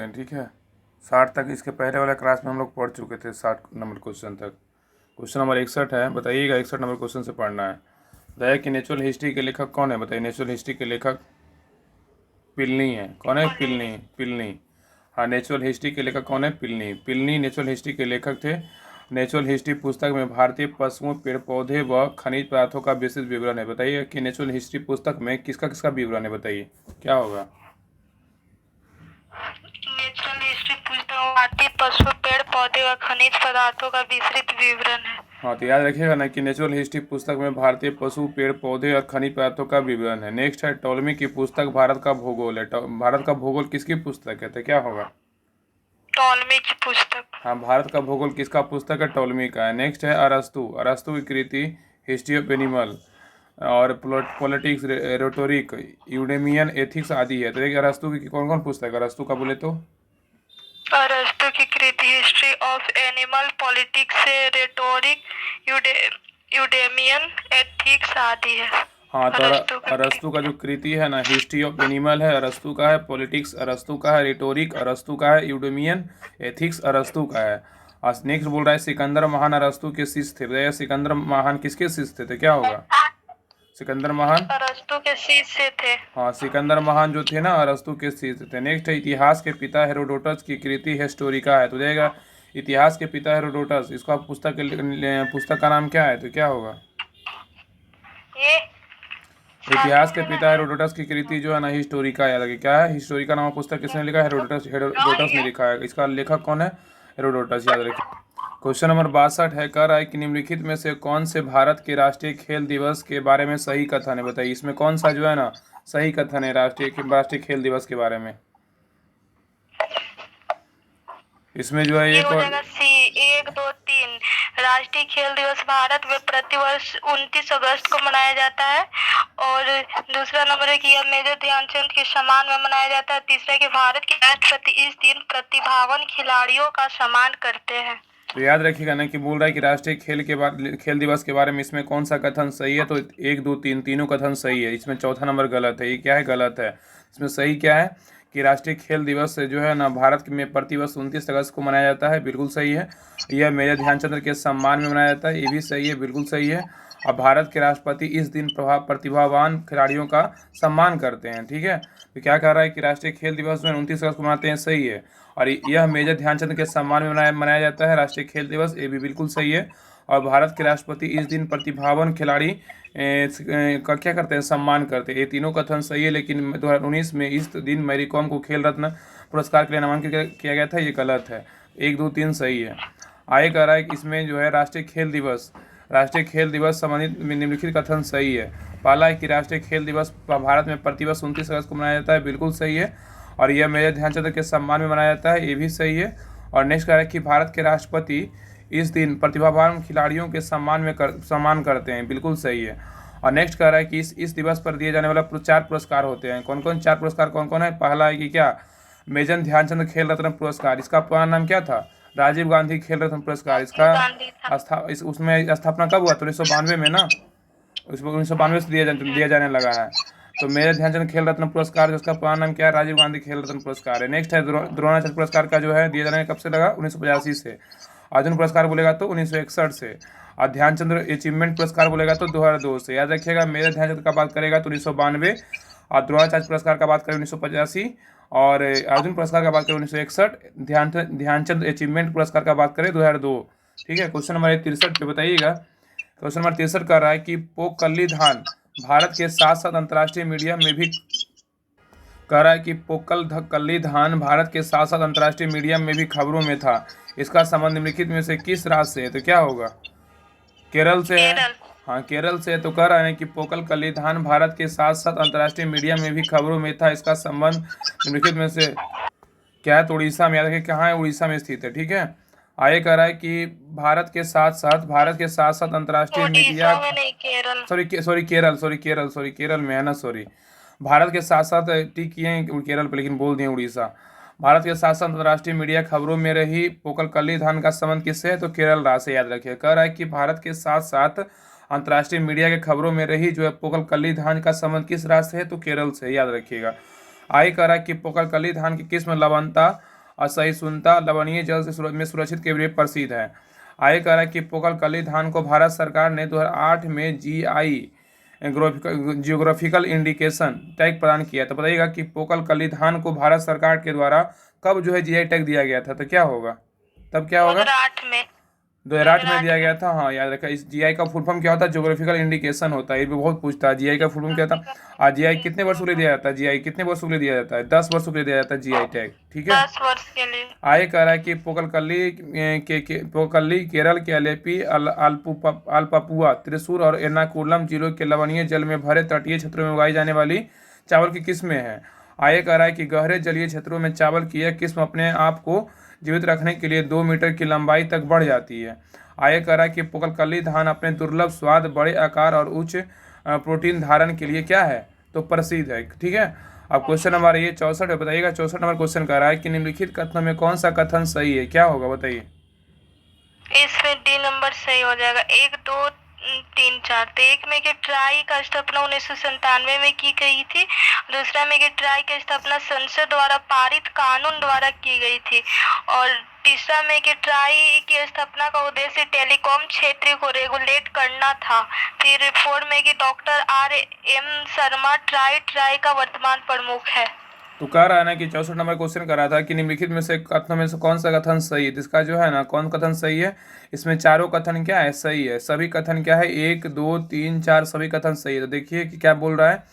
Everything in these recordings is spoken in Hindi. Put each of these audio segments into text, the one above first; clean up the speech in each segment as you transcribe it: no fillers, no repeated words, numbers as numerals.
करते हैं, ठीक है। 60 तक इसके पहले वाले क्लास में हम लोग पढ़ चुके थे, 60 नंबर क्वेश्चन तक। क्वेश्चन नंबर 61 है, बताइएगा 61 नंबर क्वेश्चन से पढ़ना है। बताइए कि नेचुरल हिस्ट्री के लेखक कौन है। बताइए नेचुरल हिस्ट्री के लेखक पिलनी है। कौन है? पिलनी। पिलनी, हाँ, नेचुरल हिस्ट्री के लेखक कौन है? पिलनी। पिलनी नेचुरल हिस्ट्री के लेखक थे। नेचुरल हिस्ट्री पुस्तक में भारतीय पशुओं, पेड़ पौधे व खनिज पदार्थों का विस्तृत विवरण है। बताइए कि नेचुरल हिस्ट्री पुस्तक में किसका किसका विवरण है, बताइए क्या होगा। नेचुरल हिस्ट्री पुस्तक में भारतीय पशु, पेड़ पौधे और खनिज पदार्थों का विस्तृत विवरण है। हाँ, तो याद रखिएगा ना कि नेचुरल हिस्ट्री पुस्तक में भारतीय पशु, पेड़ पौधे और खनिज पदार्थों का विवरण है। नेक्स्ट है टॉलमी की पुस्तक भारत का भूगोल है। भारत का भूगोल किसकी पुस्तक है, तो क्या होगा। टॉलमी की पुस्तक। हाँ, भारत का भूगोल किसका पुस्तक है? टॉलमी का है। नेक्स्ट है अरस्तु। अरस्तु की कृति हिस्ट्री ऑफ एनिमल और पॉलिटिक्स, रेटोरिक, यूडेमियन एथिक्स आदि है। तो देखिए अरस्तु की कौन कौन पुस्तक है अरस्तु का, बोले तो। अरस्तु की कृति history of animal, politics, rhetoric, Eudemian ethics आदि है। हाँ, तो अरस्तु का जो कृति है ना, हिस्ट्री ऑफ एनिमल है अरस्तु का है, पॉलिटिक्स अरस्तु का है, रिटोरिक अरस्तु का है, यूडेमियन एथिक्स अरस्तु का है। और नेक्स्ट बोल रहा है सिकंदर महान अरस्तु के शिष्य थे। बताइए सिकंदर महान किसके शिष्य थे, तो क्या होगा। सिकंदर महान अरस्तु के शिष्य थे। हाँ, सिकंदर महान जो थे ना अरस्तु के शिष्य थे। नेक्स्ट है इतिहास के पिता हेरोडोटस की कृति हिस्टोरिका है। तो जाएगा इतिहास के पिता हेरोडोटस, इसका पुस्तक का नाम क्या है, तो क्या होगा। ये इतिहास के पिता हेरोडोटस की कृति जो है ना हिस्टोरिका, याद रखिए क्या है। हिस्टोरिका नामक पुस्तक किसने लिखा है? हेरोडोटस ने लिखा है। इसका लेखक कौन है? हेरोडोटस, याद रखिए। क्वेश्चन नंबर 62 है, कह रहा है कि निम्नलिखित में से कौन से भारत के राष्ट्रीय खेल दिवस के बारे में सही कथन है। बताइए इसमें कौन सा जो है ना सही कथन है राष्ट्रीय खेल दिवस के बारे में। इसमें जो है ये एक हो और जाएगा सी 1, 2, 3। राष्ट्रीय खेल दिवस भारत में प्रतिवर्ष 29 अगस्त को मनाया जाता है। और दूसरा नंबर है कि यह मेजर ध्यानचंद के सम्मान में मनाया जाता है। तीसरा कि भारत के राष्ट्रपति इस दिन प्रतिभावान खिलाड़ियों का सम्मान करते हैं। तो याद रखिएगा ना कि बोल रहा है कि राष्ट्रीय खेल दिवस के बारे में इसमें कौन सा कथन सही है। तो 1, 2, 3 तीनों कथन सही है। इसमें चौथा नंबर गलत है। ये क्या है? गलत है। इसमें सही क्या है कि राष्ट्रीय खेल दिवस जो है ना भारत में प्रतिवर्ष 29 अगस्त को मनाया जाता है, बिल्कुल सही है। यह मेजर ध्यानचंद्र के सम्मान में मनाया जाता है, ये भी सही है, बिल्कुल सही है। और भारत के राष्ट्रपति इस दिन प्रतिभावान खिलाड़ियों का सम्मान करते हैं, ठीक है। तो क्या कह रहा है कि राष्ट्रीय खेल दिवस में 29 अगस्त को मनाते हैं, सही है। और यह मेजर ध्यानचंद के सम्मान में मनाया जाता है राष्ट्रीय खेल दिवस, ये भी बिल्कुल सही है। और भारत के राष्ट्रपति इस दिन प्रतिभावान खिलाड़ी का क्या करते हैं? सम्मान करते हैं। ये तीनों कथन सही है, लेकिन 2019 में इस दिन मैरी कॉम को खेल रत्न पुरस्कार के लिए नामांकित किया गया था, ये गलत है। 1, 2, 3 सही है। आगे कह रहा है कि इसमें जो है राष्ट्रीय खेल दिवस संबंधित निम्नलिखित कथन सही है। पहला है कि राष्ट्रीय खेल दिवस भारत में प्रतिवर्ष 29 अगस्त को मनाया जाता है, बिल्कुल सही है। और यह मेजर ध्यानचंद के सम्मान में मनाया जाता है, ये भी सही है। और नेक्स्ट कह रहा है कि भारत के राष्ट्रपति इस दिन प्रतिभावान खिलाड़ियों के सम्मान करते हैं, बिल्कुल सही है। और नेक्स्ट कह रहा है कि इस दिवस पर दिए जाने वाला 4 पुरस्कार होते हैं। कौन कौन 4 पुरस्कार कौन कौन है? पहला है कि क्या, मेजर ध्यानचंद खेल रत्न पुरस्कार, इसका पुराना नाम क्या था? राजीव गांधी खेल रत्न पुरस्कार। इसका उसमें स्थापना कब हुआ? तो 1992 में ना, उसमें 1992 से दिया जाने लगा है। तो मेजर ध्यानचंद खेल रत्न पुरस्कार जिसका पुराना नाम क्या है? राजीव गांधी खेल रत्न पुरस्कार है। नेक्स्ट है द्रोणाचार्य पुरस्कार का जो है दिया जाने कब से लगा? 1985 से। अर्जुन पुरस्कार बोलेगा तो 1961 से। और ध्यानचंद्र अचीवमेंट पुरस्कार बोलेगा तो 2002 से। याद रखिएगा मेजर ध्यानचंद का बात करेगा तो 1992, और द्रोणाचार्य पुरस्कार का बात करें 1985, और अर्जुन पुरस्कार का बात करें 1961, ध्यानचंद अचीवमेंट पुरस्कार का बात करें 2002। ठीक है। क्वेश्चन नंबर 63 पे बताइएगा। क्वेश्चन नंबर 63 कर रहा है कि पोकल्ली धान भारत के साथ साथ अंतर्राष्ट्रीय मीडिया में भी कह रहा है कि पोकल्ली धान भारत के साथ साथ अंतर्राष्ट्रीय मीडिया में भी खबरों में था। इसका संबंध निम्नलिखित में से किस राज्य से है? तो क्या होगा। केरल से है। हाँ, केरल से है। तो कह रहा है कि पोकल्ली धान भारत के साथ साथ अंतर्राष्ट्रीय मीडिया में भी खबरों में था। इसका संबंध निम्नलिखित में से क्या है? तो उड़ीसा में। याद रखिए कहाँ है? उड़ीसा में स्थित है, ठीक है। आगे कह रहा है कि भारत के साथ साथ अंतर्राष्ट्रीय मीडिया, केरल में है ना, सॉरी। भारत के साथ साथ टिक किए हैं केरल पे, लेकिन बोल दिए उड़ीसा। भारत के साथ साथ अंतर्राष्ट्रीय मीडिया खबरों में रही पोकल्ली धान का संबंध किससे है? तो केरल राज्य से। याद रखिए कह रहा है कि भारत के साथ साथ अंतर्राष्ट्रीय मीडिया के खबरों में रही जो है पोकल्ली धान का संबंध किस राज्य से है? तो केरल से। याद रखिएगा। आगे कह रहा है कि पोकल्ली धान की किस्म लवंता असहिष्णुता लवणीय जल से में सुरक्षित के लिए प्रसिद्ध है। आगे कह रहा है कि पोकलकली धान को भारत सरकार ने 2008 में जीआई जियोग्राफिकल इंडिकेशन टैग प्रदान किया। तो बताइएगा कि पोकलकली धान को भारत सरकार के द्वारा कब जो है जीआई टैग दिया गया था, तो क्या होगा, तब क्या होगा? 2008 में। 2008 में दिया गया था। हाँ, याद रखा। इस जीआई का फुल फॉर्म क्या होता है? ज्योग्राफिकल इंडिकेशन होता है। ये भी बहुत पूछता है, जीआई का फुल फॉर्म क्या था। आज जीआई कितने वर्षों के लिए दिया जाता है? जीआई कितने वर्षों के लिए दिया जाता है? 10 वर्षों के लिए दिया जाता है जीआई टैग। ठीक है। 10 वर्ष के लिए। आगे कह रहा है कि पोकलकली केरल के अलेपी आलपापुआ त्रिशूर और एर्नाकुलम जिलों के लवणीय जल में भरे तटीय क्षेत्रों में उगाई जाने वाली चावल की किस्में हैं। आगे कह रहा है कि गहरे जलीय क्षेत्रों में चावल की यह किस्म अपने आप को जीवित रखने के लिए 2 मीटर की लंबाई तक बढ़ जाती है। आगे कह रहा है कि पोकलकली धान अपने दुर्लभ स्वाद, बड़े आकार और उच्च प्रोटीन धारण के लिए क्या है, तो प्रसिद्ध है। ठीक है। अब क्वेश्चन नंबर ये 64 है, बताइएगा। 64 नंबर क्वेश्चन कह रहा है कि निम्नलिखित कथनों में कौन सा कथन सही है, क्या होगा बताइए? इसमें डी नंबर सही हो जाएगा। 1 2 3 4। तो एक में कि ट्राई का स्थापना 1997 में की गई थी। दूसरा में कि ट्राई की स्थापना संसद द्वारा पारित कानून द्वारा की गई थी। और तीसरा में कि ट्राई की स्थापना का उद्देश्य टेलीकॉम क्षेत्र को रेगुलेट करना था। फिर 4 में कि डॉक्टर R.M. शर्मा ट्राई का वर्तमान प्रमुख है। तो कह रहा है ना कि 64 नंबर क्वेश्चन कर रहा था कि निम्नलिखित में से कथनों में से कौन सा कथन सही है। इसका जो है ना, कौन कथन सही है? इसमें चारों कथन क्या है, सही है। सभी कथन क्या है, 1 2 3 4 सभी कथन सही है। तो देखिए कि क्या बोल रहा है।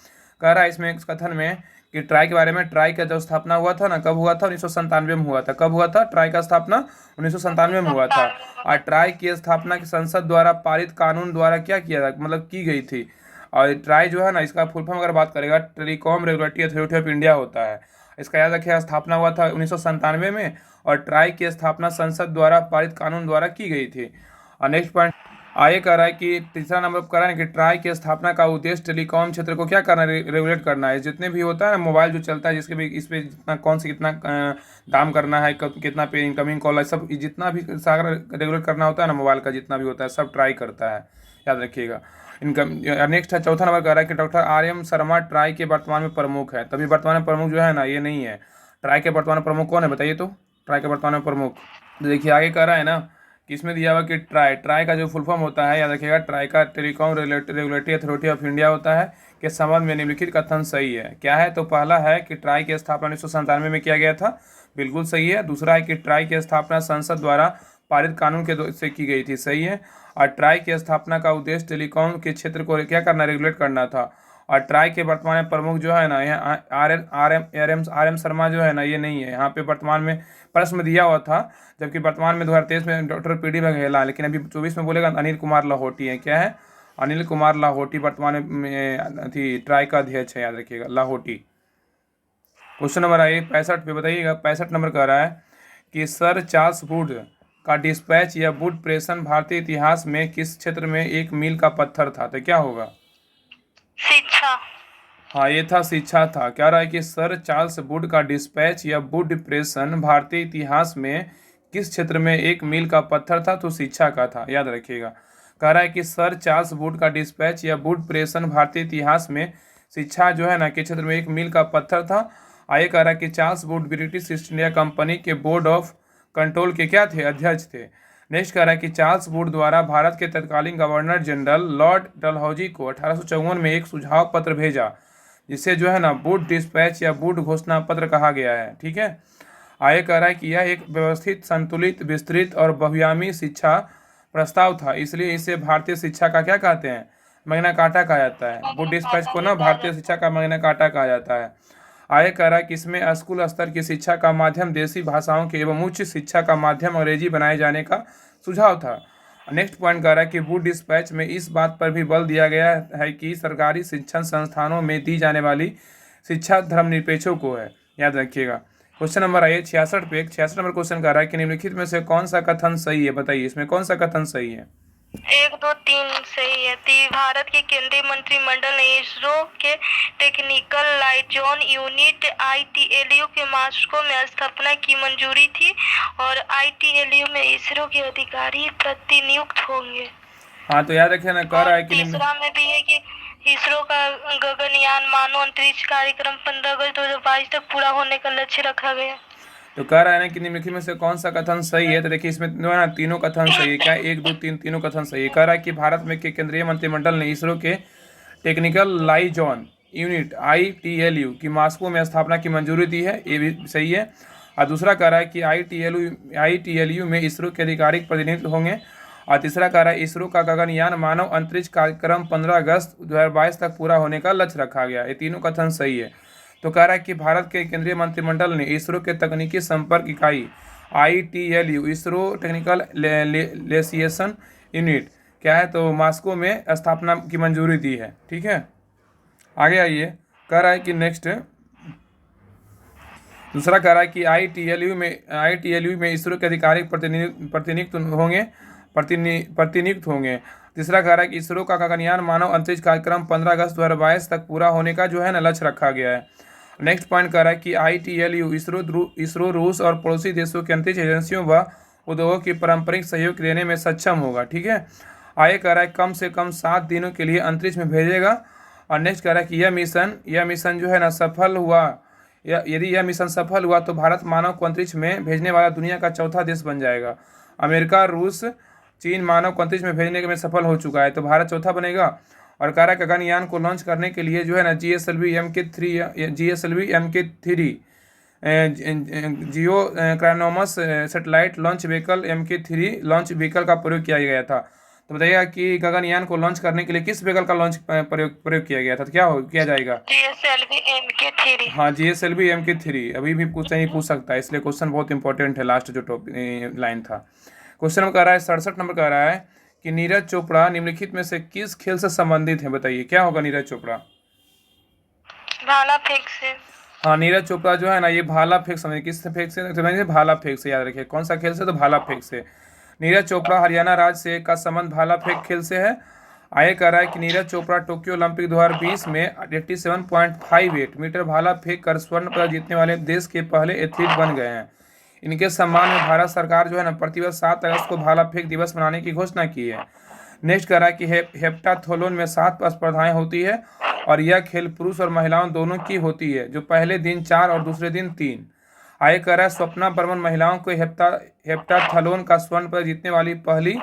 कह रहा है इसमें इस कथन में कि ट्राई के बारे में, ट्राई का जो स्थापना हुआ था ना, कब हुआ था? 1997 में हुआ था। कब हुआ था ट्राई का स्थापना? 1997 में हुआ था। और ट्राई की स्थापना की संसद द्वारा पारित कानून द्वारा क्या किया था, मतलब की गई थी। और ट्राई जो है ना, इसका फुल फॉर्म अगर बात करेगा, telecom regulatory authority of India होता है। इसका याद रखिए, स्थापना हुआ था 1997 में और ट्राई की स्थापना संसद द्वारा पारित कानून द्वारा की गई थी। और नेक्स्ट पॉइंट आगे कह रहा है कि तीसरा नंबर कह रहा है कि ट्राई की स्थापना का उद्देश्य टेलीकॉम क्षेत्र को क्या करना है, रेगुलेट करना है। जितने भी होता है ना मोबाइल जो चलता है, जिसके भी इस पे जितना कौन से कितना दाम करना है, कितना पे इनकमिंग कॉल है, सब जितना भी सागर रेगुलेट करना होता है ना मोबाइल का, जितना भी होता है सब ट्राई करता है, याद रखिएगा। इनकम नेक्स्ट है, चौथा नंबर कह रहा है कि डॉक्टर R.M. शर्मा ट्राई के वर्तमान में प्रमुख है। तभी वर्तमान में प्रमुख जो है ना, ये नहीं है। ट्राई के वर्तमान में प्रमुख कौन है बताइए? तो ट्राई के वर्तमान में प्रमुख, तो देखिए आगे कह रहा है ना कि इसमें दिया हुआ कि ट्राई का जो फुल फॉर्म होता है, याद रखिएगा, ट्राई का telecom regulatory authority of India होता है। के संबंध में निम्नलिखित कथन सही है। क्या है? तो पहला है कि ट्राई की स्थापना 1997 में किया गया था, बिल्कुल सही है। दूसरा है कि ट्राई की स्थापना संसद द्वारा पारित कानून के से की गई थी, सही है। और ट्राई की स्थापना का उद्देश्य टेलीकॉम के क्षेत्र को क्या करना, रेगुलेट करना था। और ट्राई के वर्तमान में प्रमुख जो है ना, यहाँ आर एम शर्मा जो है ना, ये नहीं है। यहाँ पे वर्तमान में प्रश्न में दिया हुआ था, जबकि वर्तमान में 2023 में डॉक्टर पी.डी. बघेला, लेकिन अभी 24 में बोलेगा अनिल कुमार लाहौटी है। क्या है? अनिल कुमार लाहौटी वर्तमान में थी ट्राई का अध्यक्ष है, याद रखिएगा, लाहौटी। क्वेश्चन नंबर आइए 65 पे, बताइएगा। 65 नंबर कह रहा है कि सर चार्ल्स वुड का डिस्पैच या वुड प्रेषण भारतीय इतिहास में किस क्षेत्र में एक मील का पत्थर था? तो क्या होगा? शिक्षा। हाँ, ये था, शिक्षा था। क्या रहा है कि सर चार्ल्स वुड का डिस्पैच या वुड प्रेषण भारतीय इतिहास में किस क्षेत्र में एक मील का पत्थर था? तो शिक्षा का था, याद रखिएगा। कह रहा है कि सर चार्ल्स वुड का डिस्पैच या वुड प्रेषण भारतीय इतिहास में शिक्षा जो है ना के क्षेत्र में एक मील का पत्थर था। आगे कह रहा है कि Charles Wood British east India company के बोर्ड ऑफ कंट्रोल के क्या थे? अध्यक्ष थे। नेक्स्ट कह रहा है कि चार्ल्स वुड द्वारा भारत के तत्कालीन गवर्नर जनरल लॉर्ड डलहौजी को 1854 में एक सुझाव पत्र भेजा, जिसे जो है ना वुड डिस्पैच या वुड घोषणा पत्र कहा गया है। ठीक है। आगे कह रहा है कि यह एक व्यवस्थित, संतुलित, विस्तृत और बहुआयामी शिक्षा प्रस्ताव था, इसलिए इसे भारतीय शिक्षा का क्या कहते हैं? मैग्ना कार्टा कहा जाता है। वुड डिस्पैच को ना भारतीय शिक्षा का मैग्ना कार्टा कहा जाता है। आगे कह रहा है कि इसमें स्कूल स्तर की शिक्षा का माध्यम देसी भाषाओं के एवं उच्च शिक्षा का माध्यम अंग्रेजी बनाए जाने का सुझाव था। नेक्स्ट पॉइंट कह रहा है कि वुड डिस्पैच में इस बात पर भी बल दिया गया है कि सरकारी शिक्षण संस्थानों में दी जाने वाली शिक्षा धर्मनिरपेक्षों को है, याद रखिएगा। क्वेश्चन नंबर आइए 66 पे। 66 नंबर क्वेश्चन कह रहा है कि निम्नलिखित में से कौन सा कथन सही है, बताइए। इसमें कौन सा कथन सही है? 1 2 3 सही है। भारत के केंद्रीय मंत्रिमंडल ने इसरो के टेक्निकल लाइजोन यूनिट ITLU के मास्को में स्थापना की मंजूरी थी और ITLU में इसरो के अधिकारी प्रतिनियुक्त होंगे। हाँ, तो याद रखिए ना, कह रहा है कि तीसरा में भी है कि इसरो का गगनयान मानव अंतरिक्ष कार्यक्रम 15 अगस्त 2022 तक पूरा होने का लक्ष्य रखा गया। तो कह रहा है ना कि निम्नलिखित में से कौन सा कथन सही है। तो देखिए इसमें जो है ना तीनों कथन सही है। क्या है? 1 2 3 तीनों कथन सही है। कह रहा है कि भारत में के केंद्रीय मंत्रिमंडल ने इसरो के टेक्निकल लाइजॉन यूनिट ITLU की मॉस्को में स्थापना की मंजूरी दी है, ये भी सही है। और दूसरा कह रहा है कि ITLU में इसरो के आधिकारिक प्रतिनिधि होंगे। और तीसरा कह रहा है इसरो का गगनयान मानव अंतरिक्ष कार्यक्रम 15 अगस्त 2022 तक पूरा होने का लक्ष्य रखा गया। ये तीनों कथन सही है। तो कह रहा है कि भारत के केंद्रीय मंत्रिमंडल ने इसरो के तकनीकी संपर्क इकाई ITLU इसरो टेक्निकल लेसिएशन यूनिट क्या है तो मॉस्को में स्थापना की मंजूरी दी है। ठीक है, आगे आइए। कह रहा है कि नेक्स्ट दूसरा कह रहा है कि ITLU में इसरो के आधिकारिक प्रतिनियुक्त होंगे। तीसरा कह रहा है कि इसरो का गगनयान मानव अंतरिक्ष कार्यक्रम 15 अगस्त 2022 तक पूरा होने का जो है ना लक्ष्य रखा गया है। नेक्स्ट पॉइंट कह रहा है कि ITLU इसरो रूस और पड़ोसी देशों की अंतरिक्ष एजेंसियों व उद्योगों की पारंपरिक सहयोग देने में सक्षम होगा। ठीक है, आगे कह रहा है कम से कम 7 दिनों के लिए अंतरिक्ष में भेजेगा। और नेक्स्ट कह रहा है कि यह मिशन जो है ना सफल हुआ, यदि यह मिशन सफल हुआ तो भारत मानव को अंतरिक्ष में भेजने वाला दुनिया का चौथा देश बन जाएगा। अमेरिका, रूस, चीन मानव को अंतरिक्ष में भेजने में सफल हो चुका है, तो भारत चौथा बनेगा। और कह रहा है गगनयान को लॉन्च करने के लिए जो है ना GSLV MK3 geosynchronous satellite launch vehicle MK3 launch vehicle का प्रयोग किया गया था। तो बताइएगा कि गगनयान को लॉन्च करने के लिए किस व्हीकल का लॉन्च प्रयोग किया गया था। तो क्या किया जाएगा? GSLV MK3। हाँ, GSLV MK3 अभी भी कुछ नहीं पूछ सकता है, इसलिए क्वेश्चन बहुत इंपॉर्टेंट है। लास्ट जो टॉपिक लाइन था क्वेश्चन में कह रहा है 67 नंबर कह रहा है कि नीरज चोपड़ा निम्नलिखित में से किस खेल से संबंधित है। बताइए क्या होगा नीरज चोपड़ा? भाला फेंक से। हाँ, नीरज चोपड़ा जो है ना ये भाला फेंक समझे, किस फेंक से समझिए? भाला फेंक से। याद रखिए कौन सा खेल से? तो भाला फेंक से। नीरज चोपड़ा हरियाणा राज्य से का संबंध भाला फेंक खेल से है। आगे कह रहा है कि नीरज चोपड़ा टोक्यो ओलंपिक 2020 में 87.58 मीटर भाला फेंक कर स्वर्ण पदक जीतने वाले देश के पहले एथलीट बन गए हैं। इनके सम्मान में भारत सरकार जो है ना प्रतिवर्ष 7 अगस्त को भाला फेंक दिवस मनाने की घोषणा की है। नेक्स्ट कह रहा है कि हेप्टाथलोन में 7 स्पर्धाएं होती है और यह खेल पुरुष और महिलाओं दोनों की होती है, जो पहले दिन 4 और दूसरे दिन 3। आगे कह रहा है स्वप्ना बर्मन महिलाओं को हेप्टाथलोन का स्वर्ण पदक जीतने वाली पहली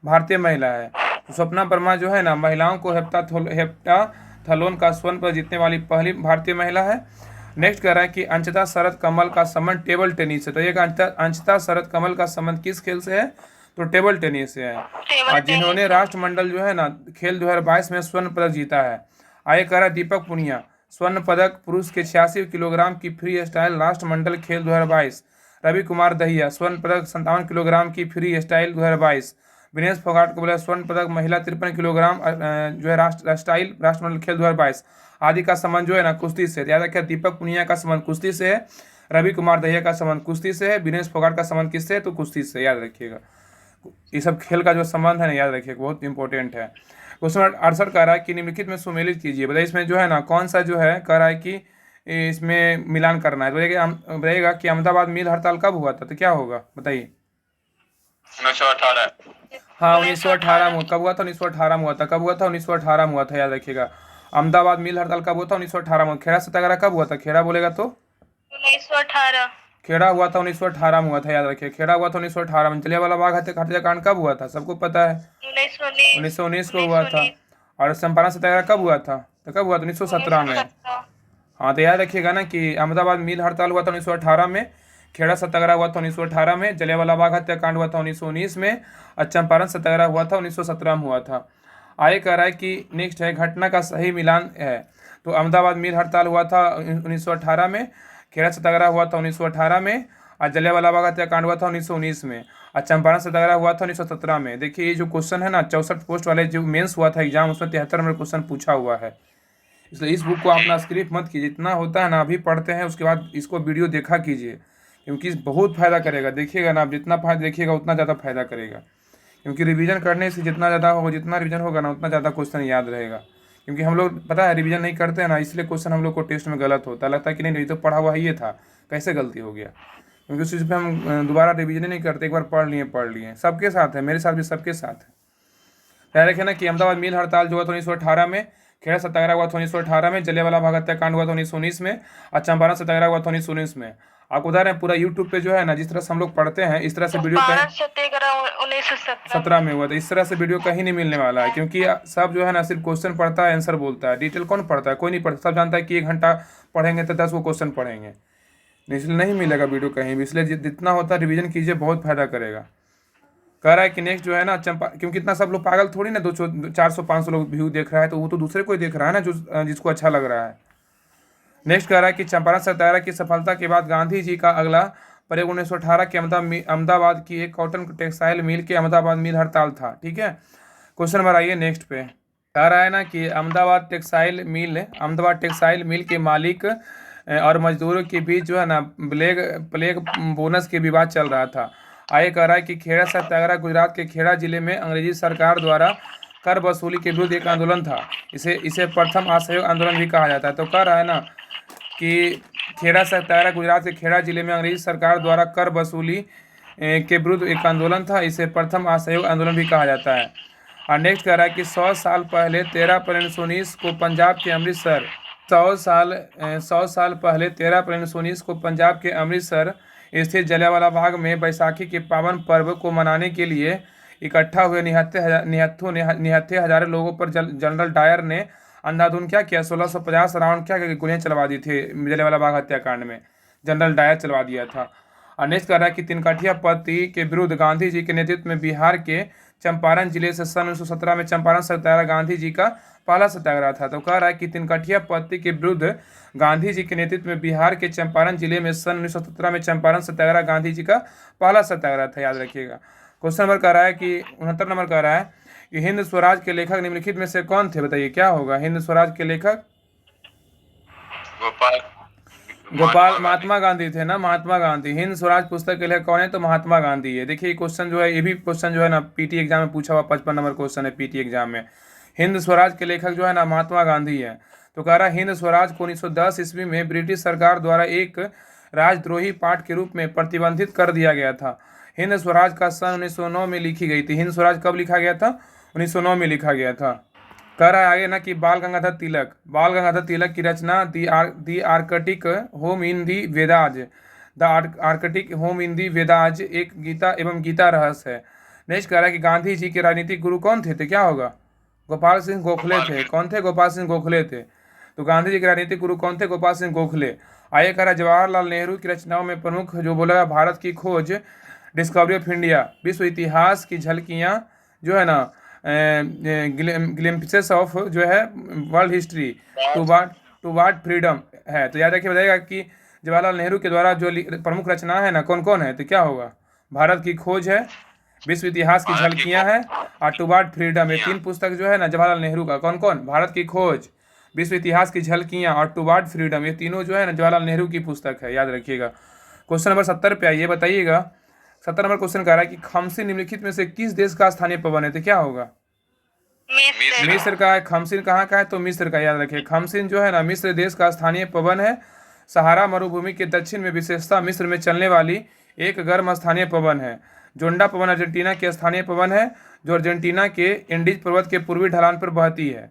भारतीय महिला है। तो स्वप्ना वर्मा जो है ना महिलाओं को हेप्टाथलोन का स्वर्ण पदक जीतने वाली पहली भारतीय महिला है। नेक्स्ट कह रहा है कि अंशिता शरद कमल का संबंध टेबल टेनिस से। तो ये अंशिता शरद कमल का संबंध किस खेल से है? तो टेबल टेनिस से है। और जिन्होंने राष्ट्रमंडल जो है ना खेल 2022 में स्वर्ण पदक जीता है। आगे कह रहा है दीपक पुनिया स्वर्ण पदक पुरुष के 86 किलोग्राम की फ्री स्टाइल राष्ट्रमंडल खेल 2022। रवि कुमार दहिया स्वर्ण पदक 57 किलोग्राम की फ्री स्टाइल 2022। विनेश फोगाट को बोला स्वर्ण पदक महिला 53 किलोग्राम जो है राष्ट्रमंडल खेल 2022। आदि का संबंध जो है ना कुश्ती से। याद रखिए दीपक पुनिया का संबंध कुश्ती से है, रवि कुमार दहिया का संबंध कुश्ती से है, विनेश फोगाट का संबंध किससे है? तो कुश्ती से। याद रखिएगा ये सब खेल का जो संबंध है ना याद रखिएगा, बहुत इंपॉर्टेंट है। क्वेश्चन 68 कह रहा है कि निम्नलिखित में सुमेलित कीजिए। बताइए इसमें जो है ना कौन सा जो है कह रहा है कि इसमें मिलान करना है। तो बताइएगा कि अहमदाबाद मिल हड़ताल कब हुआ था? तो क्या होगा बताइए? 1918। हाँ 1918 में। कब हुआ था? 1918 में हुआ था। कब हुआ था? 1918 में हुआ था। याद रखिएगा अहमदाबाद मिल हड़ताल कब हुआ था? 1918 में। खेड़ा सत्याग्रह कब हुआ था? खेड़ा बोलेगा तो 1918। खेड़ा हुआ था 1918 में हुआ था। याद रखिए खेड़ा हुआ था 1918 में। जलियांवाला बाग हत्याकांड कब हुआ था? सबको पता है 1919 को हुआ था। और चंपारण सत्याग्रह कब हुआ था? तो कब हुआ था? 1917 में। हाँ तो याद रखिएगा ना कि अहमदाबाद मिल हड़ताल हुआ था 1918 में, खेड़ा सत्याग्रह हुआ था 1918 में, जलियांवाला बाग हत्याकांड हुआ था 1919 में, और चंपारण सत्याग्रह हुआ था 1917 में हुआ था। आगे कह रहा है कि नेक्स्ट है घटना का सही मिलान है। तो अहमदाबाद मिल हड़ताल हुआ था 1918 में, खेड़ा सत्याग्रह हुआ था 1918 में, और जलियांवाला बाग हत्याकांड हुआ था 1919 में, और चंपारण सत्याग्रह हुआ था 1917 में। देखिए ये जो क्वेश्चन है ना 64 पोस्ट वाले जो मेंस हुआ था एग्जाम, उसमें 73 नंबर क्वेश्चन पूछा हुआ है। इसलिए इस बुक को आप ना स्क्रिप्ट मत कीजिए, जितना होता है ना अभी पढ़ते हैं उसके बाद इसको वीडियो देखा कीजिए, क्योंकि बहुत फ़ायदा करेगा। देखिएगा ना आप जितना फायदा देखिएगा उतना ज़्यादा फायदा करेगा, क्योंकि रिवीजन करने से जितना रिवीजन होगा ना उतना ज़्यादा क्वेश्चन याद रहेगा। क्योंकि हम लोग पता है रिवीजन नहीं करते हैं ना, इसलिए क्वेश्चन हम लोग को टेस्ट में गलत होता है, लगता है कि नहीं तो पढ़ा हुआ ये था, कैसे गलती हो गया। क्योंकि उस चीज़ पर हम दोबारा रिवीजन नहीं करते, एक बार पढ़ लिए। सबके साथ है, मेरे साथ भी सबके साथ है। याद रखें ना कि अहमदाबाद मिल हड़ताल जो हुआ था 1918 में, खेड़ा सत्याग्रह हुआ था 1918 में, जलियांवाला बाग हत्याकांड हुआ था 1919 में, और चंपारण सत्याग्रह हुआ था 1919 में। आपको बता रहे हैं पूरा यूट्यूब पे जो है ना, जिस तरह से हम लोग पढ़ते हैं इस तरह से वीडियो चंपारण कहीं सत्याग्रह 1917 17 में हुआ था। इस तरह से वीडियो कहीं नहीं मिलने वाला है, क्योंकि सब जो है ना सिर्फ क्वेश्चन पढ़ता है, आंसर बोलता है। डिटेल कौन पढ़ता है? कोई नहीं पढ़ता। सब जानता है कि 1 घंटा पढ़ेंगे तो 10 को क्वेश्चन पढ़ेंगे। इसलिए नहीं मिलेगा वीडियो कहीं भी, इसलिए जितना होता है रिवीजन कीजिए, बहुत फायदा करेगा। कह रहा है कि नेक्स्ट जो है ना चंपा, क्योंकि इतना सब लोग पागल थोड़ी ना, 400-500 लोग व्यू देख रहा है, तो वो तो दूसरे को ही देख रहा है ना, जो जिसको अच्छा लग रहा है। नेक्स्ट कह रहा है कि चंपारण सत्याग्रह की सफलता के बाद गांधी जी का अगला प्रयोग 1918 के अहमदाबाद की एक कॉटन टेक्सटाइल मिल के अहमदाबाद मिल हड़ताल था। ठीक है, क्वेश्चन नंबर आइए नेक्स्ट पे। कह रहा है ना कि अहमदाबाद टेक्सटाइल मिल के मालिक और मजदूरों के बीच जो है ना प्लेग बोनस के विवाद चल रहा था। आगे कह रहा है कि खेड़ा सत्याग्रह गुजरात के खेड़ा जिले में अंग्रेजी सरकार द्वारा कर वसूली के विरुद्ध एक आंदोलन था। इसे इसे प्रथम असहयोग आंदोलन भी कहा जाता है। तो कह रहा है ना कि खेड़ा सत्याग्रह गुजरात के खेड़ा जिले में अंग्रेजी सरकार द्वारा कर वसूली के विरुद्ध एक आंदोलन था। इसे प्रथम असहयोग आंदोलन भी कहा जाता है। और नेक्स्ट कह रहा है कि 100 साल पहले 13 अप्रैल 1919 को पंजाब के अमृतसर 100 साल पहले 13 अप्रैल 1919 को पंजाब के अमृतसर स्थित जलियांवाला बाग में बैसाखी के पावन पर्व को मनाने के लिए इकट्ठा हुए निहत्थे हजारों लोगों पर जनरल डायर ने अंधाधुंध क्या किया, 1650 राउंड क्या गोलियां चलवा दी थी जलियांवाला बाग हत्याकांड में। जनरल डायर चलवा दिया था। और नेक्स्ट कह रहा है कि तिनकाठिया पद्धति के विरुद्ध गांधी जी के नेतृत्व में बिहार के चंपारण जिले से सन 1917 में चंपारण सत्याग्रह गांधी जी का पहला सत्याग्रह था। तो कह रहा है कि तिनकाठिया पद्धति के विरुद्ध गांधी जी के नेतृत्व में बिहार के चंपारण जिले में सन 1917 में चंपारण सत्याग्रह गांधी जी का पहला सत्याग्रह था, याद रखिएगा। क्वेश्चन नंबर कह रहा है कि 69 नंबर कह रहा है कि हिंद स्वराज के लेखक निम्नलिखित में से कौन थे? बताइए क्या होगा हिंद स्वराज के लेखक? गोपाल महात्मा गांधी थे ना, महात्मा गांधी। हिंद स्वराज पुस्तक के लेखक कौन है? तो महात्मा गांधी है। देखिए क्वेश्चन जो है, ये भी क्वेश्चन जो है ना पीटी एग्जाम में पूछा हुआ 55 नंबर क्वेश्चन है पीटी एग्जाम में। हिंद स्वराज के लेखक जो है ना महात्मा गांधी है। तो कह रहा है हिंद स्वराज को 1910 ईस्वी में ब्रिटिश सरकार द्वारा एक राजद्रोही पाठ के रूप में प्रतिबंधित कर दिया गया था। हिंद स्वराज का सन 1909 में लिखी गई थी। हिंद स्वराज कब लिखा गया था? 1909 में लिखा गया था। कह रहा है आगे ना कि बाल गंगाधर तिलक की रचना the Arctic home in the Vedas Arctic home in the Vedas एक गीता एवं गीता रहस्य है। नेक्स्ट कह रहा है कि गांधी जी के राजनीतिक गुरु कौन थे? तो क्या होगा? गोपाल सिंह गोखले थे। कौन थे? गोपाल सिंह गोखले थे। तो गांधी जी के राजनीतिक गुरु कौन थे? गोपाल सिंह गोखले। आगे कह रहा है जवाहरलाल नेहरू की रचनाओं में प्रमुख जो बोला भारत की खोज, डिस्कवरी ऑफ इंडिया, विश्व इतिहास की झलकियाँ जो है ना, ग्लिम्पसेस ऑफ जो है world history towards freedom है। तो याद रखिए, बताइएगा कि जवाहरलाल नेहरू के द्वारा जो प्रमुख रचना है ना कौन कौन है? तो क्या होगा? भारत की खोज है, विश्व इतिहास की झलकियां है, और टू वार्ड फ्रीडम। ये 3 पुस्तक जो है ना जवाहरलाल नेहरू का, कौन कौन? भारत की खोज, विश्व इतिहास की झलकियां और टू वार्ड फ्रीडम, ये तीनों जो है ना जवाहरलाल नेहरू की पुस्तक है, याद रखिएगा। क्वेश्चन नंबर 70 पे आइए, बताइएगा। 70 नंबर क्वेश्चन कह रहा है कि खमसिन निम्नलिखित में से किस देश का स्थानीय पवन है? तो क्या होगा? मिस्र का है। खमसिन कहाँ का है? तो मिस्र का, याद रखिए। खमसिन जो है ना मिस्र देश का स्थानीय पवन है। सहारा मरुभूमि के दक्षिण में विशेषता मिस्र में चलने वाली एक गर्म स्थानीय पवन है। जोंडा पवन अर्जेंटीना के स्थानीय पवन है, जो अर्जेंटीना के एंडीज पर्वत के पूर्वी ढलान पर बहती है।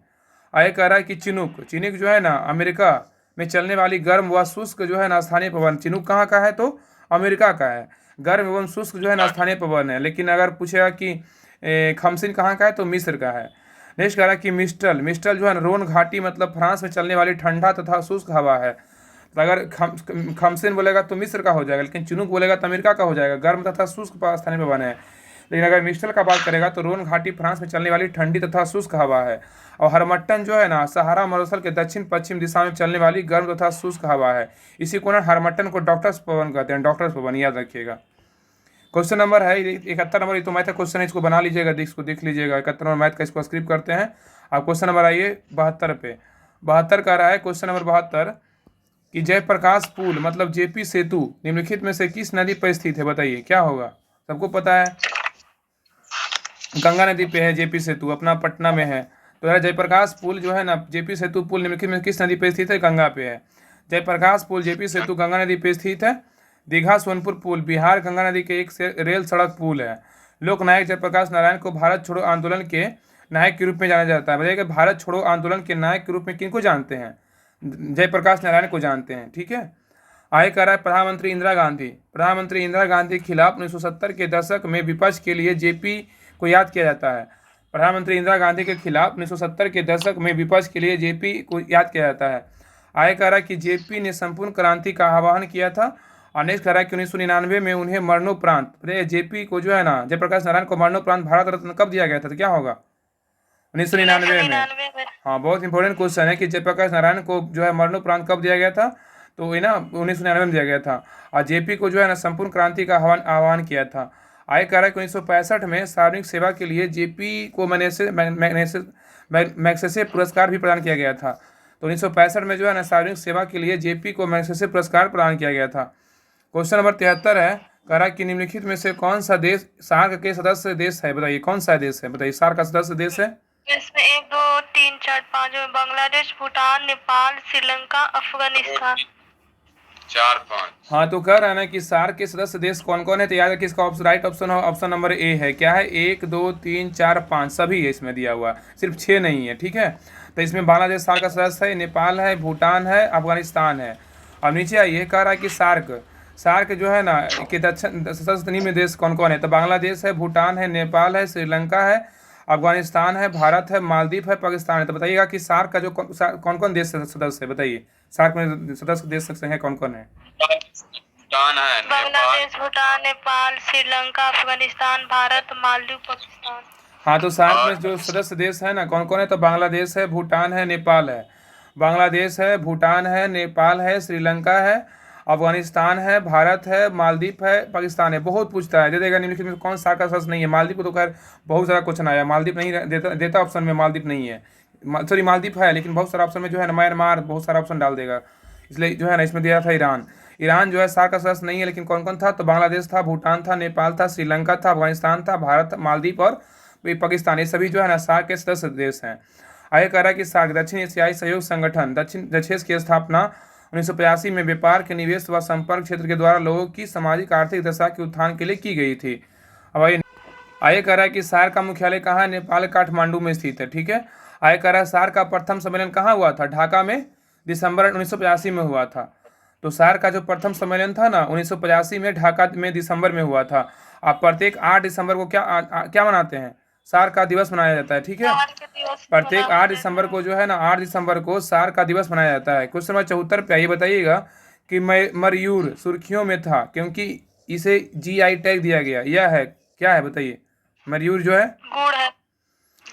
आगे कह रहा है कि चिनूक जो है ना अमेरिका में चलने वाली गर्म व शुष्क जो है ना स्थानीय पवन। चिनूक कहाँ का है? तो अमेरिका का है। गर्म एवं शुष्क जो है ना स्थानीय पवन है। लेकिन अगर पूछेगा कि खमसिन कहाँ का है? तो मिस्र का है। नेक्स्ट कह रहा है कि मिस्टल जो है ना रोन घाटी मतलब फ्रांस में चलने वाली ठंडा तथा शुष्क हवा है। तो अगर खमसिन बोलेगा तो मिस्र का हो जाएगा, लेकिन चिनूक बोलेगा तो अमेरिका का हो जाएगा। गर्म तथा शुष्क स्थानीय पवन है। लेकिन अगर मिस्टल का बात करेगा तो रोन घाटी फ्रांस में चलने वाली ठंडी तथा शुष्क हवा है। और हरमट्टन जो है ना सहारा मरुस्थल के दक्षिण पश्चिम दिशा में चलने वाली गर्म तथा शुष्क हवा है। इसी को ना हरमट्टन को डॉक्टर्स पवन कहते हैं, डॉक्टर्स पवन, याद रखिएगा। क्वेश्चन नंबर है 71 नंबर, ये तो मैथ का क्वेश्चन है, इसको बना लीजिएगा, इसको देख लीजिएगा। 71 नंबर मैथ का, इसको स्क्रिप्ट करते हैं। आप क्वेश्चन नंबर आइए 72 पे। 72 का रहा है क्वेश्चन नंबर 72 कि जयप्रकाश पुल मतलब जेपी सेतु निम्नलिखित में से किस नदी पर स्थित है? बताइए क्या होगा? सबको पता है गंगा नदी पे है जेपी सेतु, अपना पटना में है। तो यार जयप्रकाश पुल जो है ना जेपी सेतु पुल निम्नलिखित में किस नदी पे स्थित है? गंगा पे है। जयप्रकाश पुल जेपी सेतु गंगा नदी पे स्थित है। दीघा सोनपुर पुल बिहार गंगा नदी के एक रेल सड़क पुल है। लोकनायक जयप्रकाश नारायण को भारत छोड़ो आंदोलन के नायक के रूप में जाना जाता है? बताइएगा। भारत छोड़ो आंदोलन के नायक के रूप में किनको जानते हैं? जयप्रकाश नारायण को जानते हैं। ठीक है। आगे कह रहा है प्रधानमंत्री इंदिरा गांधी। प्रधानमंत्री इंदिरा गांधी के खिलाफ 1970 के दशक में विपक्ष के लिए जेपी को याद किया जाता है। प्रधानमंत्री इंदिरा गांधी के खिलाफ 1970 के दशक में विपक्ष के लिए जेपी को याद किया जाता है। आगे कह रहा है कि जेपी ने संपूर्ण क्रांति का आह्वान किया था। और नेक्स्ट कह रहा है कि 1999 में उन्हें मरणोपरांत, जेपी को जो है ना, जयप्रकाश नारायण को मरणोपरांत भारत रत्न कब दिया गया था? तो क्या होगा? 1999 में। हाँ, बहुत इंपॉर्टेंट क्वेश्चन है कि जयप्रकाश नारायण को जो है मरणोपरांत कब दिया गया था? तो ये ना 1999 में दिया गया था। और जेपी को जो है ना संपूर्ण क्रांति का आह्वान किया था। आगे कह रहा है कि 1965 में सार्वजनिक सेवा के लिए जेपी को मैग्सेसे पुरस्कार भी प्रदान किया गया था। तो 1965 में जो है ना सार्वजनिक सेवा के लिए जेपी को मैग्सेसे पुरस्कार प्रदान किया गया था। क्वेश्चन नंबर 73 है, कह रहा है कि निम्नलिखित में से कौन सा देश सार्क के सदस्य देश है? बताइए कौन सा देश है? बताइए सार्क का सदस्य देश है। इसमें 1 2 3 4 5 में बांग्लादेश, भूटान, नेपाल, श्रीलंका, अफगानिस्तान। 4 5। हाँ, तो कह रहा है ना कि सार्क के सदस्य देश कौन कौन है? तो याद रखिए इसका राइट ऑप्शन हो, ऑप्शन नंबर ए है। क्या है? 1 2 3 4 5 सभी है इसमें दिया हुआ, सिर्फ 6 नहीं है। ठीक है। तो इसमें बांग्लादेश सार्क का सदस्य है, नेपाल है, भूटान है, अफगानिस्तान है। अब नीचे आइए, कह रहा है कि सार्क जो है ना कि दक्षिण सशस्त्र निम्न देश कौन कौन है? तो बांग्लादेश है, भूटान है, नेपाल है, श्रीलंका है, अफगानिस्तान है, भारत है, मालदीव है, पाकिस्तान है। तो बताइएगा कि सार्क का जो कौन कौन देश सदस्य है? बताइए सार्क में सदस्य देश हैं कौन कौन है? भूटान है, बांग्लादेश, भूटान, नेपाल, श्रीलंका, अफगानिस्तान, भारत, मालदीव, पाकिस्तान। हाँ, तो सार्क में जो सदस्य देश है ना कौन कौन है? तो बांग्लादेश है, भूटान है, नेपाल है। बांग्लादेश है, भूटान है, नेपाल है, श्रीलंका है, अफगानिस्तान है, भारत है, मालदीव है, पाकिस्तान है। बहुत पूछता है, दे देगा निम्नलिखित में कौन सा का सदस्य नहीं है? मालदीव को तो खैर बहुत सारा क्वेश्चन आया, मालदीव नहीं देता ऑप्शन में, मालदीव नहीं है। सॉरी, मालदीव है लेकिन बहुत सारा ऑप्शन में जो है ना म्यांमार बहुत सारा ऑप्शन डाल देगा, इसलिए जो है ना इसमें दिया था ईरान जो है सार्क का सदस्य नहीं है। लेकिन कौन कौन था? तो बांग्लादेश था, भूटान था, नेपाल था, श्रीलंका था, अफगानिस्तान था, भारत, मालदीव और पाकिस्तान, ये सभी जो है ना सार्क के सदस्य देश हैं। आगे कह रहा है कि सार्क दक्षिण एशियाई सहयोग संगठन दक्षेस की स्थापना 1985 में व्यापार के निवेश व संपर्क क्षेत्र के द्वारा लोगों की सामाजिक आर्थिक दशा के उत्थान के लिए की गई थी। अब आगे कह रहा है कि सार्क का मुख्यालय कहाँ है? नेपाल काठमांडू में स्थित है। ठीक है। आगे कह रहा है सार्क का प्रथम सम्मेलन कहाँ हुआ था? ढाका में दिसंबर 1985 में हुआ था। तो सार्क का जो प्रथम सम्मेलन था ना 1985 में ढाका में दिसंबर में हुआ था। अब प्रत्येक 8 दिसंबर को क्या मनाते हैं? सार्क का दिवस मनाया जाता है। ठीक है। प्रत्येक 8 दिसंबर को जो है ना 8 दिसंबर को सार्क का दिवस मनाया जाता है। क्वेश्चन नंबर 74 पे आइए, बताइएगा कि मयूर सुर्खियों में था क्योंकि इसे GI टैग दिया गया। यह है क्या है? बताइए। मयूर जो है गुड़ है।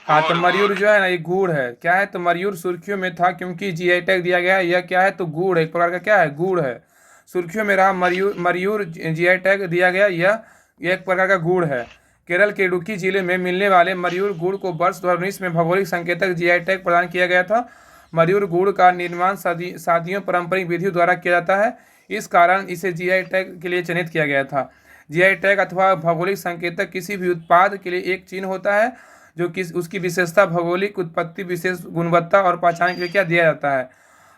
हाँ, तो मयूर जो है ना ये गुड़ है। क्या है? तो मयूर सुर्खियों में था क्योंकि GI टैग दिया गया। यह क्या है? तो गुड़ है, एक प्रकार का क्या है? गुड़ है। सुर्खियों में रहा मयूर GI टैग दिया गया। यह एक प्रकार का गुड़ है। केरल के इडुक्की जिले में मिलने वाले मयूर गुड़ को वर्ष 2019 में भौगोलिक संकेतक GI टैग प्रदान किया गया था। मयूर गुड़ का निर्माण शादियों पारंपरिक विधियों द्वारा किया जाता है, इस कारण इसे GI टैग के लिए चयनित किया गया था। GI टैग अथवा भौगोलिक संकेतक किसी भी उत्पाद के लिए एक चिन्ह होता है जो उसकी विशेषता, भौगोलिक उत्पत्ति, विशेष गुणवत्ता और पहचान के लिए क्या दिया जाता है।